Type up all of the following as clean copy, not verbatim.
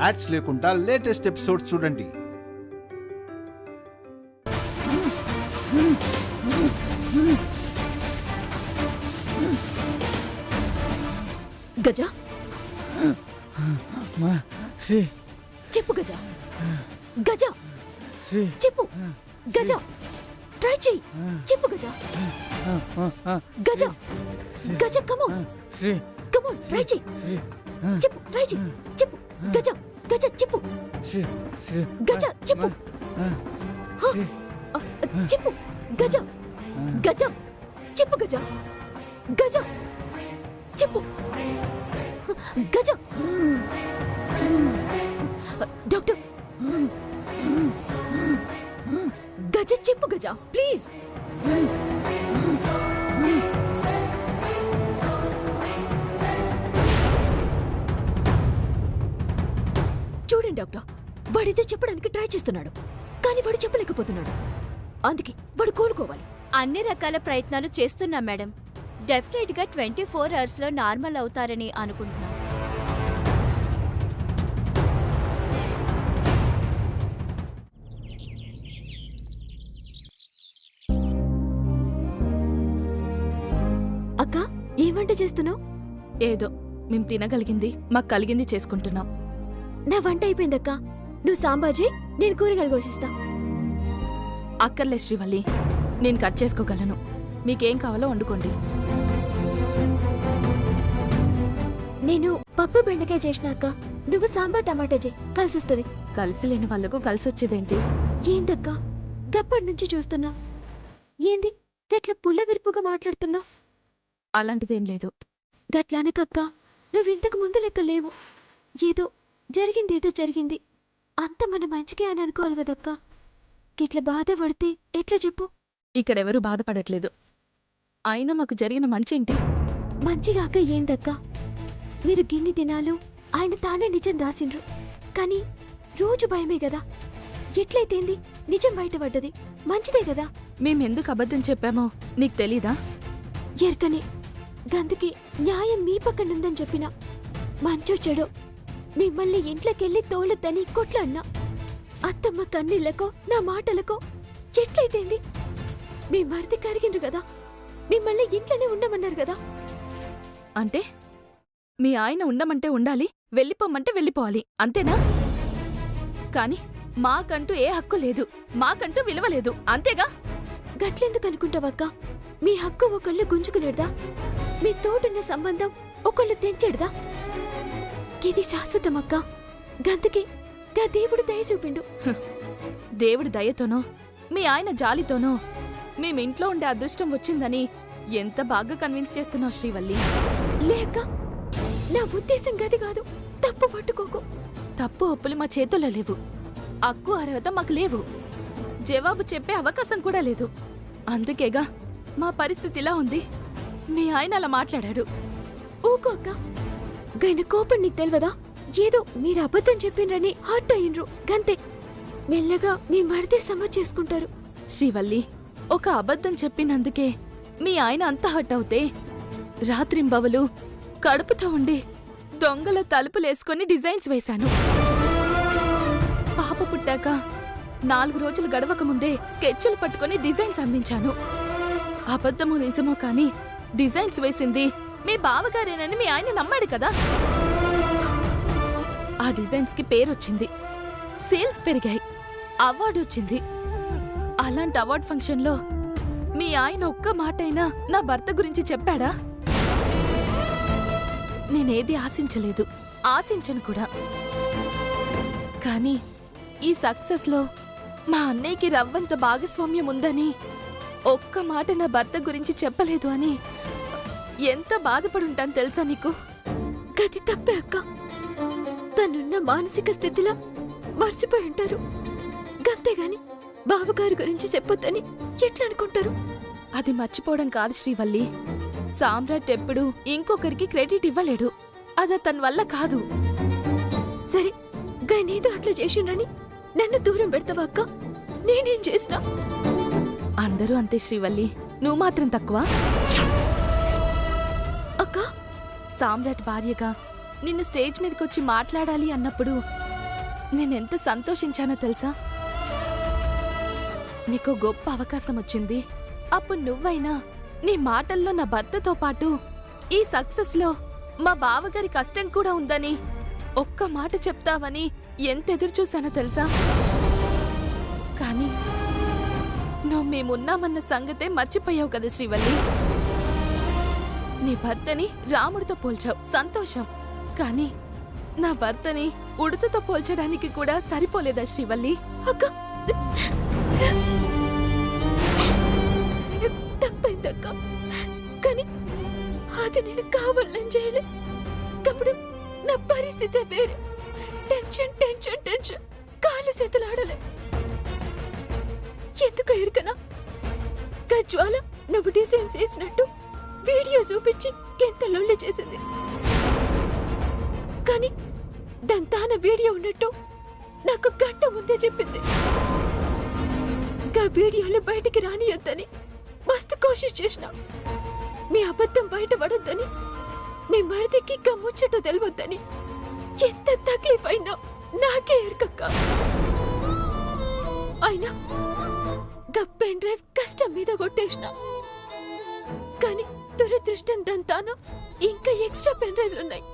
Ads లేకుండా latest episodes చూడండి. గజ చెప్పు గజ, గజ చెప్పు, గజ ట్రై చెయ్యి, చెప్పు గజ, గజ గజ కమోన్ కమోన్ ట్రై చెయ్యి, చెప్పు ట్రై చెయ్యి, చెప్పు గజ, గజ చెప్పు, గజ చెప్పు, చెప్పు గజ, గజ చెప్పు, గజ గజ చెప్పు, గజ. డాక్టర్ గజ చెప్పు గజ ప్లీజ్. చూడండి డాక్టర్, వాడితో చెప్పడానికి ట్రై చేస్తున్నాడు, కానీ వాడు చెప్పలేకపోతున్నాడు. అందుకే వాడు కోలుకోవాలి. అన్ని రకాల ప్రయత్నాలు చేస్తున్నా మేడం. డెఫినెట్ గా 24 hours లో నార్మల్ అవుతారని అనుకుంటున్నాను. అక్క ఏం వంట చేస్తున్నావు? ఏదో మేము తినగలిగింది మాకు కలిగింది చేసుకుంటున్నాం. నా వంట అయిపోయిందక్క, నువ్వు సాంబార్ చేయి, నేను కూరగాయలు కోసిస్తా. అక్కర్లే శ్రీవల్లి, నేను కట్ చేసుకోగలను. మీకేం కావాలో వండుకోండి. నేను పప్పు బెండకాయ చేసినాక నువ్వు సాంబార్ టమాటా చేయి, కలిసి వస్తుంది. కలిసి లేని వాళ్లకు కలిసి వచ్చేదేంటి? ఏందక్క గప్పటి నుంచి చూస్తున్నా, ఏంది గట్ల పుల్ల విరుపుగా మాట్లాడుతున్నా? అలాంటిదేం లేదు. గట్లానకక్క, నువ్వు ఇంతకు ముందు లెక్క లేవు. ఏదో జరిగింది, అంత మన మంచికే అని అనుకోవాలి కదక్క. గిట్ల బాధపడితే ఎట్లా చెప్పు? ఇక్కడెవరూ బాధపడట్లేదు. అయినా మాకు జరిగిన మంచేంటి? మంచిగాక ఏందక్క, మీరు గిన్ని దినాలు ఆయన తానే నిజం దాసిండ్రు, కానీ రోజు భయమే కదా. ఎట్లయితేంది నిజం బయటపడ్డది, మంచిదే కదా. మేమెందుకు అబద్ధం చెప్పామో నీకు తెలీదా? ఎరకనే గందుకి న్యాయం మీ పక్కనుందని చెప్పినా, మంచో చెడో మిమ్మల్ని ఇంట్లోకెళ్ళి తోలొద్దని కొట్లాడినా. అత్తమ్మ కన్నీళ్లకో నా మాటలకో ఎట్లయితేంది? మీ మరిది కరిగిండ్రు కదా, మిమ్మల్ని ఇంట్లోనే ఉండమన్నారు కదా. అంటే మీ ఆయన ఉండమంటే ఉండాలి, వెళ్ళిపోమంటే వెళ్ళిపోవాలి, అంతేనా? కాని మాకంటూ ఏ హక్కు లేదు, మాకంటూ విలువ లేదు, అంతేగా? గట్లెందుకు అనుకుంటావక్క? మీ హక్కు ఒకళ్ళు గుంజుకునేడ్దా, మీ తోడున్న సంబంధం ఒకళ్ళు తెంచేడ్దా? ఇది శాశ్వతమక్క. గందుకే గా దేవుడు దయ చూపిండు. దేవుడి దయతోనో మీ ఆయన జాలితోనో మేమింట్లో ఉండే అదృష్టం వచ్చిందని ఎంత బాగా కన్విన్స్ చేస్తున్నావు శ్రీవల్లి. లేక నా ఉద్దేశం గది కాదు, తప్పు పట్టుకోకు. తప్పు ఒప్పులు మా చేతుల్లో లేవు, హక్కు అర్హత మాకు లేవు, జవాబు చెప్పే అవకాశం కూడా లేదు. అందుకేగా మా పరిస్థితి ఇలా ఉంది. మీ ఆయన అలా మాట్లాడాడు. ఊకో అక్క, గైన కోపం నీకు తెలియదా? ఏదో మీరు అబద్ధం చెప్పిండ్రని హర్ట్ అయ్యిండ్రు, గంతే. మెల్లగా మీ మరిదే సమ చేసుకుంటారు. శ్రీవల్లి, ఒక అబద్ధం చెప్పినందుకే మీ ఆయన అంత హర్ట్ అవుతే రాత్రింబవలు కడుపుతో ఉండి దొంగల తలుపులేసుకొని డిజైన్స్ వేశాను. పాప పుట్టాక 4 రోజులు గడవకముందే స్కెచ్లు పట్టుకొని డిజైన్స్ అందించాను. అబద్ధమో నిజమో కాని డిజైన్స్ వేసింది మీ బావగారేనని మీ ఆయన నమ్మాడు కదా. ఆ డిజైన్స్ కి పేరొచ్చింది, సేల్స్ పెరిగాయి, అవార్డు వచ్చింది. అలాంటి అవార్డ్ ఫంక్షన్ లో మీ ఆయన ఒక్క మాటైనా నా భర్త గురించి చెప్పాడా? నేనేది ఆశించలేదు, ఆశించను కూడా. కానీ ఈ సక్సెస్ లో మా అన్నయ్యకి రవ్వంత భాగస్వామ్యం ఉందని ఒక్క మాట నా భర్త గురించి చెప్పలేదు అని ఎంత బాధపడుంటాను తెలుసా నీకు? గది తప్పే అక్క. తనున్న మానసిక స్థితిలో మర్చిపోయి ఉంటారు, గంతేగాని బావగారి గురించి చెప్పొద్దని ఎట్లా అనుకుంటారు? అది మర్చిపోవడం కాదు శ్రీవల్లి. సామ్రాట్ ఎప్పుడు ఇంకొకరికి క్రెడిట్ ఇవ్వలేడు, అది తన వల్ల కాదు. సరే, గైనేదో అట్లా చేసిండ్రని నన్ను దూరం పెడతావా అక్క? నేనేం చేసినా? అందరూ అంతే శ్రీవల్లి, నువ్వు మాత్రం తక్కువ. అక్క, సామ్రాట్ భార్యగా నిన్ను స్టేజ్ మీదకొచ్చి మాట్లాడాలి అన్నప్పుడు నేనెంత సంతోషించానో తెలుసా? నీకు గొప్ప అవకాశం వచ్చింది. అప్పుడు నువ్వైనా నీ మాటల్లో నా భర్తతో పాటు ఈ సక్సెస్లో మా బావగారి కష్టం కూడా ఉందని ఒక్క మాట చెప్తావని ఎంత ఎదురుచూశానో తెలుసా? కానీ నువ్వు మేమున్నామన్న సంగతే మర్చిపోయావు కదా శ్రీవల్లి. నీ భర్తని రాముడితో పోల్చావు, సంతోషం. కానీ నా భర్తని ఉడతతో పోల్చడానికి కూడా సరిపోలేదా శ్రీవల్లి? అక్క, తప్పైందక్క. కానీ అది నేను కావాలని చేయలే. అప్పుడు నా పరిస్థితి వేరే. టెన్షన్ టెన్షన్ టెన్షన్, కాళ్ళు చేతులు ఆడలే. ఎందుకు ఎరుకనా? గజ్వాల నువ్వు డిజైన్ చేసినట్టు వీడియో చూపించి ఎంత లొల్లి చేసింది. కానీ దాని తాన వీడియో ఉన్నట్టు నాకు గంట ముందే చెప్పింది. గా వీడియోలు బయటికి రానియొద్దని మస్తు కోషిష్ చేసిన. మీ అబద్ధం బయటపడొద్దని, మీ మరిదికి గా ముచ్చట తెలియొద్దని. ఎంత తక్లీఫ్ అయినా నాకే ఎరకక్క. అయినా గా పెన్ డ్రైవ్ కష్టం మీద కొట్టేసిన. కానీ దురదృష్టం దంతాన ఇంకా ఎక్స్ట్రా పెన్ డ్రైవ్లు ఉన్నాయి.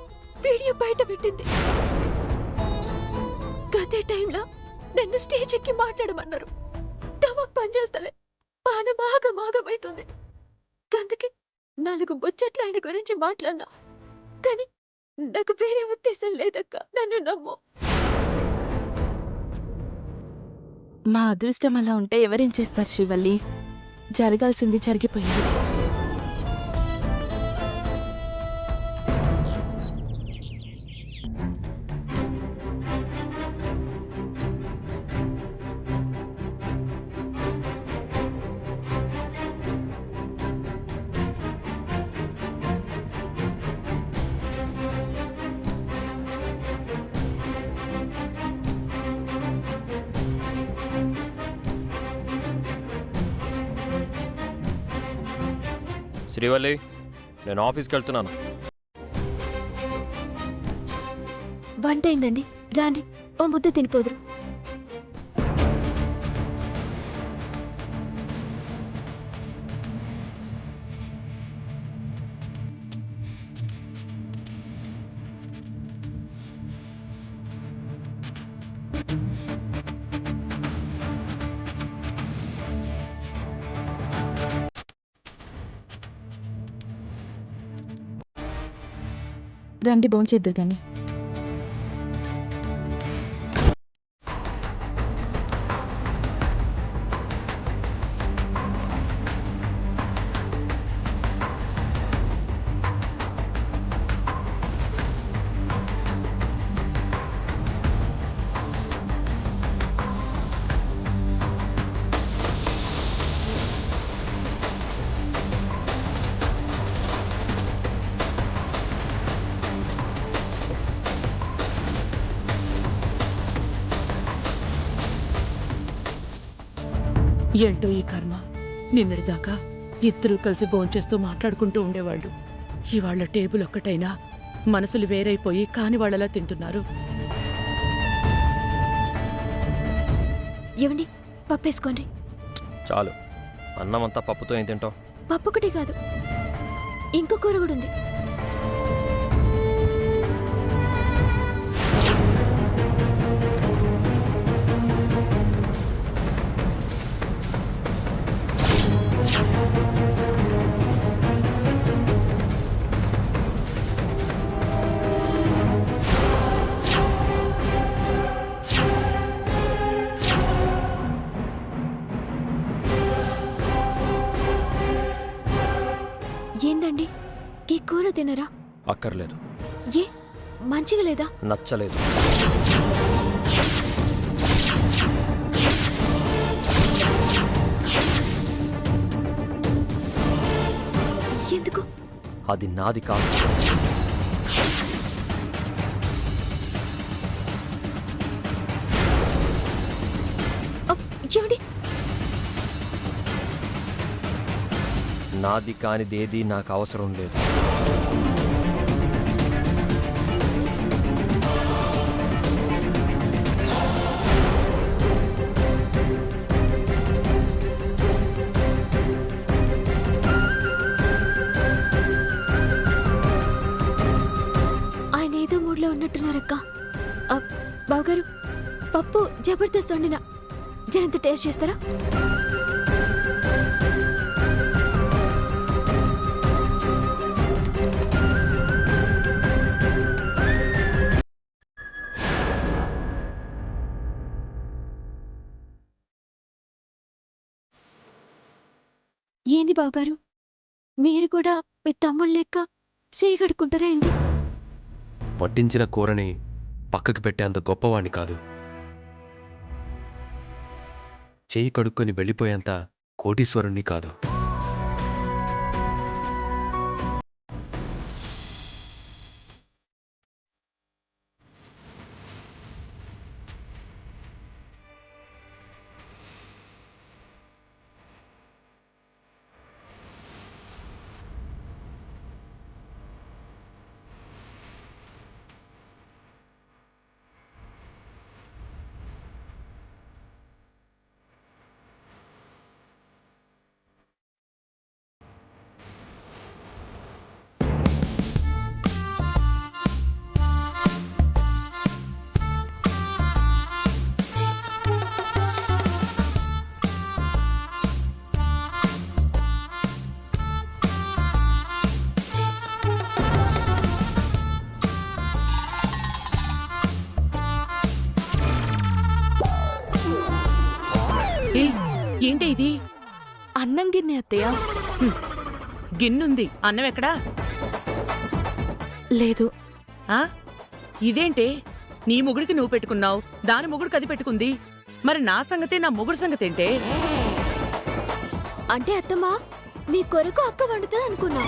వీడియో బయట పెట్టింది. గదే టైంలో నన్ను స్టేజ్ ఎక్కి మాట్లాడమన్నారు. టమక్ పనిచేస్తలే, పానం ఆగమాగమైతుంది. అందుకే 4 ముచ్చట్లు ఆయన గురించి మాట్లాడినా. కానీ నాకు వేరే ఉద్దేశం లేదక్క, నన్ను నమ్ము. మా అదృష్టం అలా ఉంటే ఎవరేం చేస్తారు శ్రీవల్లి? జరగాల్సింది జరిగిపోయింది. శ్రీవల్లి, నేను ఆఫీస్కి వెళ్తున్నాను. వంట అయిందండి, రాండి ఓ ముద్ద తినిపోదురు. రండి భోంచేద్దురు కానీ. ఏంటో ఈ కర్మ. నిన్నటిదాకా ఇద్దరూ కలిసి భోంచేస్తూ మాట్లాడుకుంటూ ఉండేవాళ్ళు. ఇవాళ టేబుల్ ఒక్కటైనా మనసులు వేరైపోయి కాని వాళ్ళలా తింటున్నారు. ఏమండి, పప్పేసుకోండి. చాలు, అన్నం అంతా పప్పుతో ఏం తింటావు? పప్పు ఒకటి కాదు, ఇంకో కూర కూడా ఉంది. ఏందండి, ఈ కూర తినరా? అక్కర్లేదు. ఏ మంచిగా లేదా? నచ్చలేదు. ఎందుకు? అది నాది కాదు. ఏమండి, నాది కానిదేది నాకు అవసరం లేదు. బావగారు పప్పు జబర్దస్త్ వండిన జనంత టేస్ట్ చేస్తారా? ఏంది బావగారు, మీరు కూడా మీ తమ్ముళ్ళ లెక్క చేయగడుకుంటారా ఏంది? వడ్డించిన కూరని పక్కకి పెట్టేంత గొప్పవాణ్ణి కాదు. చేయి కడుక్కొని వెళ్ళిపోయేంత కోటీశ్వరుణ్ణి కాదు. ఏంటి ఇది? అన్నం గిన్నె అత్తయ్య. గిన్నుంది, అన్నం ఎక్కడా? లేదు. ఆ? ఇదేంటే నీ మొగుడికి నువ్వు పెట్టుకున్నావు, దాని మొగుడికి అది పెట్టుకుంది. మరి నా సంగతే, నా మొగుడు సంగతేంటే? అంటే అత్తమ్మా మీ కొరకు అక్క వండుతుంది అనుకున్నా.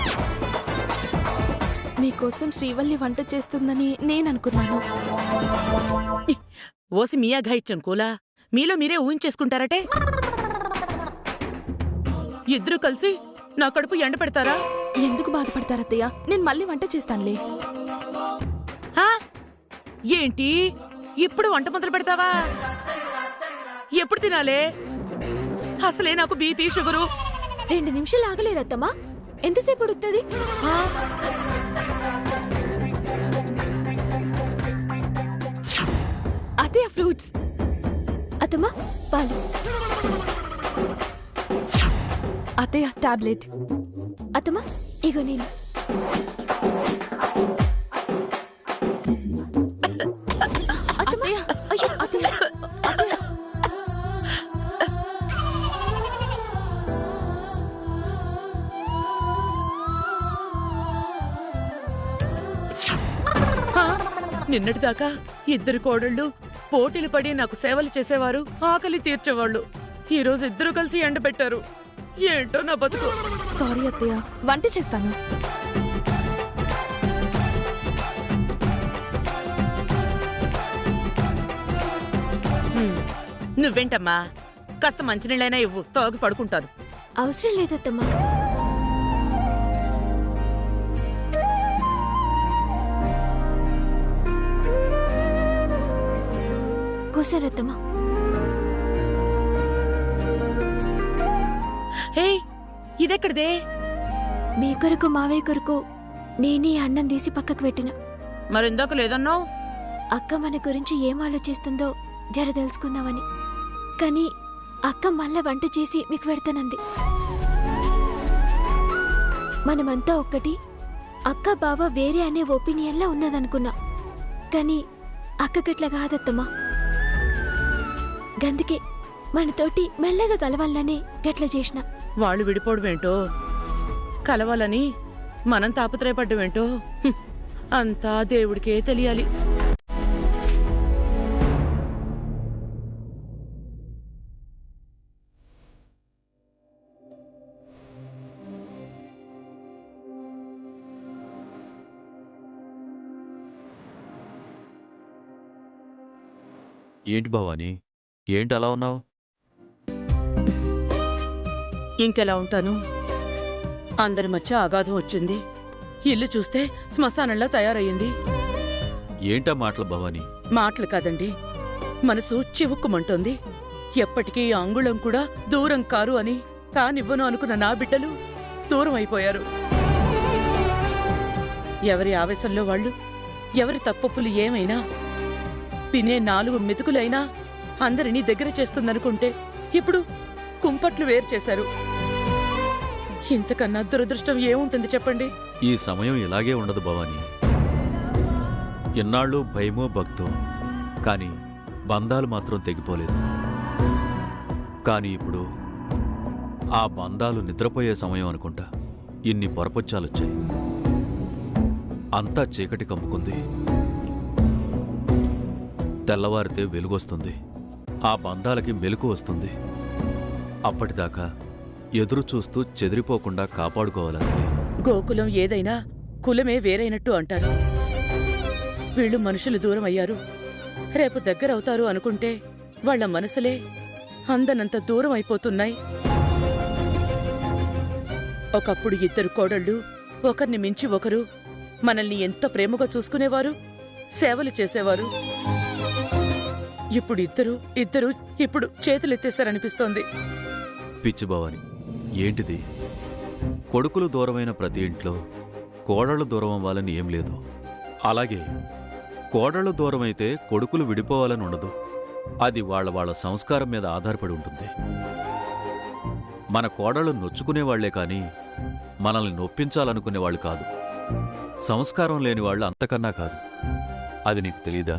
మీకోసం శ్రీవల్లి వంట చేస్తుందని నేననుకున్నాను. ఓసి మీ అఘాయిత్యం కూలా మీలో మీరే ఊహించేసుకుంటారటే. ఇద్దరు కలిసి నా కడుపు ఎండ పెడతారా? ఎందుకు బాధపడతారత్తయ్య? నేను మళ్ళీ వంట చేస్తానులే. హా? ఏంటి ఇప్పుడు వంట మొదలు పెడతావా? ఎప్పుడు తినాలే? అసలే నాకు బీపీ షుగరు. 2 నిమిషాలు ఆగలేరత్తమ్మా? ఎంతసేపు ఉడుకుతుంది? అదే ఫ్రూట్స్. అత్తమ్మా పాలు. అత్తయ్య టాబ్లెట్. అత్తమ్మా ఇగో నేను. అత్తయ్య అయ్యో అత్తయ్య అత్తయ్య. నిన్నటిదాకా ఇద్దరు కోడళ్ళు పోటీలు పడి నాకు సేవలు చేసేవారు, ఆకలి తీర్చేవాళ్ళు. ఈ రోజు ఇద్దరు కలిసి ఎండబెట్టారు. ఏంటో నా బతుకు. సారీ అత్తయ్య, వంట చేస్తాను. నువ్వేంటమ్మా, కాస్త మంచినీళ్ళైనా ఇవ్వు, తాగి పడుకుంటాను. అవసరం లేదత్తమ్మా. కూసారత్తమ్మా. హే, ఇదెక్కడిదే? మీ కొరకు మావయ్య కొరకు నేనే అన్నం తీసి పక్కకు పెట్టిన. మరిందాక లేదన్నావు? అక్క మన గురించి ఏం ఆలోచిస్తుందో జర తెలుసుకుందామని. కానీ అక్క మళ్ళా వంట చేసి మీకు పెడతానంది. మనమంతా ఒక్కటి, అక్క బావ వేరే అనే ఒపీనియన్లా ఉన్నదనుకున్నా. కానీ అక్క గట్ల కాదత్తమ్మా. గందుకే మనతోటి మెల్లగా కలవాలనే గట్ల చేసిన. వాళ్ళు విడిపోవడమేంటో, కలవాలని మనం తాపత్రయపడ్డమేంటో అంతా దేవుడికే తెలియాలి. ఏంటి భవాని, ఏంటి అలా ఉన్నావు? ఇంకెలా ఉంటాను? అందరి మధ్య అగాధం వచ్చింది. ఇల్లు చూస్తే శ్మశానంలా తయారయ్యింది. ఏంటా మాటలు భవాని? మాటలు కాదండి, మనసు చివుక్కుమంటోంది. ఎప్పటికీ ఈ అంగుళం కూడా దూరం కారు అని కానివ్వను అనుకున్న నా బిడ్డలు దూరం అయిపోయారు. ఎవరి ఆవేశంలో వాళ్ళు, ఎవరి తప్పొప్పులు ఏమైనా తినే 4 మెతుకులైనా అందరినీ దగ్గర చేస్తుందనుకుంటే ఇప్పుడు కుంపట్లు వేరు చేశారు. ఇంతకన్నా దురదృష్టం ఏముంటుంది చెప్పండి? ఈ సమయం ఇలాగే ఉండదు భవానీ. ఎన్నాళ్ళు భయమో భక్తో, కానీ బంధాలు మాత్రం తెగిపోలేదు. కానీ ఇప్పుడు ఆ బంధాలు నిద్రపోయే సమయం అనుకుంటా. ఇన్ని పొరపొచ్చాలొచ్చాయి. అంతా చీకటి కమ్ముకుంది. తెల్లవారితే వెలుగొస్తుంది. ఆ బంధాలకి మెలకు వస్తుంది. అప్పటిదాకా ఎదురు చూస్తూ చెదిరిపోకుండా కాపాడుకోవాలంతే. గోకులం ఏదైనా కులమే వేరైనట్టు అంటారు. వీళ్ళు మనుషులు దూరం అయ్యారు, రేపు దగ్గరవుతారు అనుకుంటే వాళ్ల మనసులే అందనంత దూరం అయిపోతున్నాయి. ఒకప్పుడు 2 కోడళ్ళు ఒకరిని మించి ఒకరు మనల్ని ఎంత ప్రేమగా చూసుకునేవారు, సేవలు చేసేవారు. ఇప్పుడు ఇద్దరు ఇప్పుడు చేతులెత్తేశారనిపిస్తోంది. పిచ్చి భవాని, ఏంటిది? కొడుకులు దూరమైన ప్రతి ఇంట్లో కోడళ్ళు దూరం అవ్వాలని ఏం లేదు. అలాగే కోడళ్ళు దూరమైతే కొడుకులు విడిపోవాలని ఉండదు. అది వాళ్ళ సంస్కారం మీద ఆధారపడి ఉంటుంది. మన కోడళ్ళు నొచ్చుకునేవాళ్లే కాని మనల్ని నొప్పించాలనుకునేవాళ్ళు కాదు. సంస్కారం లేని వాళ్ళు అంతకన్నా కాదు. అది నీకు తెలీదా?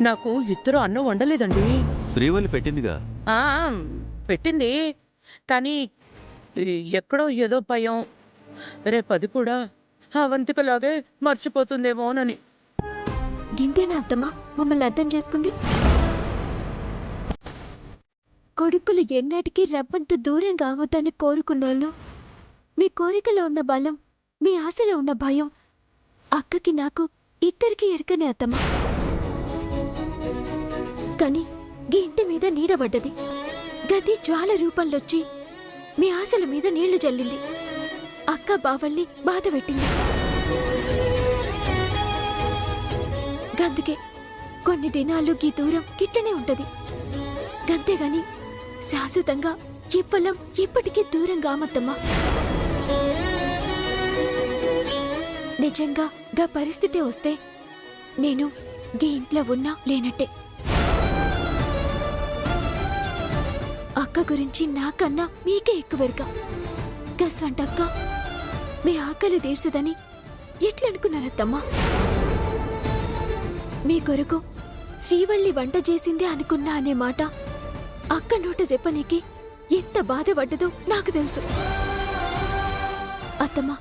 నాకు 2 అన్నం వండలేదండి. శ్రీవల్లి పెట్టిందిగా. ఆ పెట్టింది, కానీ ఎక్కడో ఏదో భయం. రేపది కూడా అవంతికలాగే మర్చిపోతుందేమోనని. ఇంతేనా అత్తమ్మా మమ్మల్ని అర్థం చేసుకుంది? కొడుకులు ఎన్నటికీ రవ్వంత దూరం కావద్దని కోరుకున్నాళ్ళు. మీ కోరికలో ఉన్న బలం, మీ ఆశలో ఉన్న భయం అక్కకి నాకు ఇద్దరికి ఎరకనే అత్తమ్మా. కానీ ఈ ఇంటి మీద నీడబడ్డది. గది జ్వాల రూపంలోచ్చి మీ ఆశల మీద నీళ్లు జల్లింది. అక్క బావల్ని బాధ పెట్టింది. గందుకే కొన్ని దినాలు గీ దూరం గిట్టనే ఉంటది. గంతేగాని శాశ్వతంగా ఈ పొలం ఇప్పటికీ దూరం కామత్తమ్మా. నిజంగా గా పరిస్థితి వస్తే నేను గీ ఇంట్లో ఉన్నా లేనట్టే. అక్క గురించి నాకన్నా మీకే ఎక్కువెరక. గస్వంటక్క మీ ఆకలి తీర్చదని ఎట్లనుకున్నారత్తమ్మా? మీ కొరకు శ్రీవల్లి వంట చేసిందే అనుకున్నా అనే మాట అక్క నోట చెప్పనీకి ఎంత బాధపడ్డదో నాకు తెలుసు అత్తమ్మా.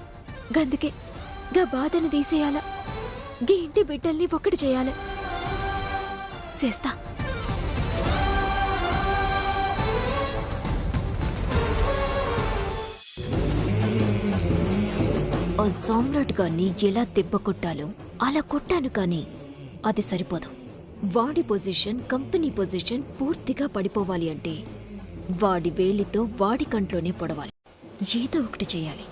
గందుకే గా బాధను తీసేయాల, గీ ఇంటి బిడ్డల్ని ఒకటి చేయాలి. చేస్తా. ఆ సామ్రాట్ గాన్ని ఎలా దెబ్బ కొట్టాలో అలా కొట్టాను, కానీ అది సరిపోదు. వాడి పొజిషన్, కంపెనీ పొజిషన్ పూర్తిగా పడిపోవాలి అంటే వాడి వేలితో వాడి కంట్లోనే పొడవాలి. ఏదో ఒకటి చేయాలి.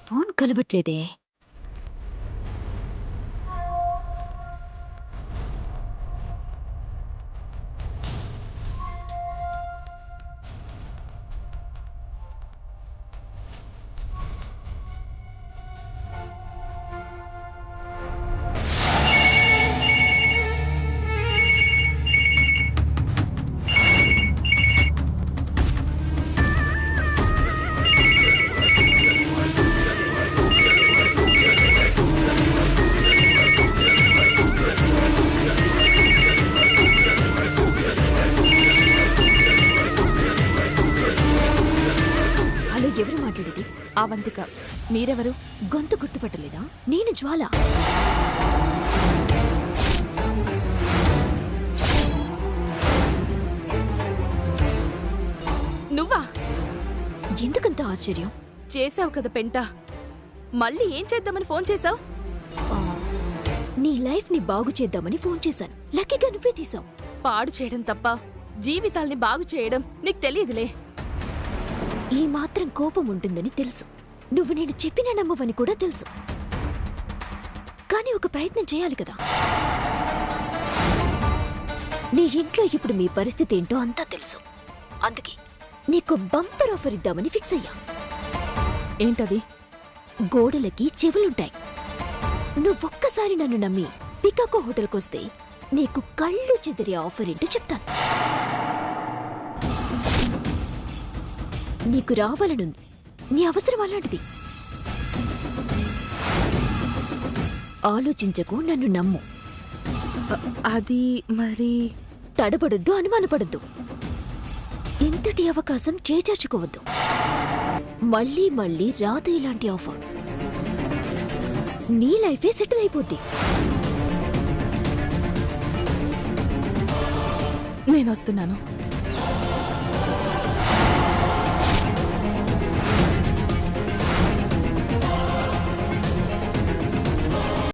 ఫోన్ కలవట్లేదే. ఎవరు మాట్లాడేది? అవంతిక. మీరెవరు? గొంతు గుర్తుపట్టలేదా? నేను జ్వాల. నువ్వా? ఎందుకంత ఆశ్చర్యం? చేసావు కదా పెంట. మళ్ళీ ఏం చేద్దామని ఫోన్ చేసావు? నీ లైఫ్ ని బాగు చేద్దామని ఫోన్ చేశాను. లక్కీగా నువ్వే తీసావు. పాడు చేయడం తప్ప జీవితాల్ని బాగు చేయడం నీకు తెలియదులే. ఈ మాత్రం కోపం ఉంటుందని తెలుసు. నువ్వు నేను చెప్పిన నమ్మవని కూడా తెలుసు. కానీ ఒక ప్రయత్నం చేయాలి కదా. నీ ఇంట్లో ఇప్పుడు మీ పరిస్థితి ఏంటో అంతా తెలుసు. అందుకే నీకు బంపర్ ఆఫర్ ఇద్దామని ఫిక్స్ అయ్యా. ఏంటది? గోడలకి చెవులుంటాయి. నువ్వొక్కసారి నన్ను నమ్మి పికాకో హోటల్కొస్తే నీకు కళ్ళు చెదిరే ఆఫర్ ఏంటో చెప్తాను. నీకు రావాలనుంది, నీ అవసరం అలాంటిది. ఆలోచించకు, నన్ను నమ్ము. అది మరి తడబడొద్దు, అనుమానపడొద్దు. ఇంతటి అవకాశం చేజార్చుకోవద్దు. మళ్ళీ మళ్ళీ రాదు ఇలాంటి ఆఫర్. నీ లైఫే సెటిల్ అయిపోద్ది. నేనొస్తున్నాను.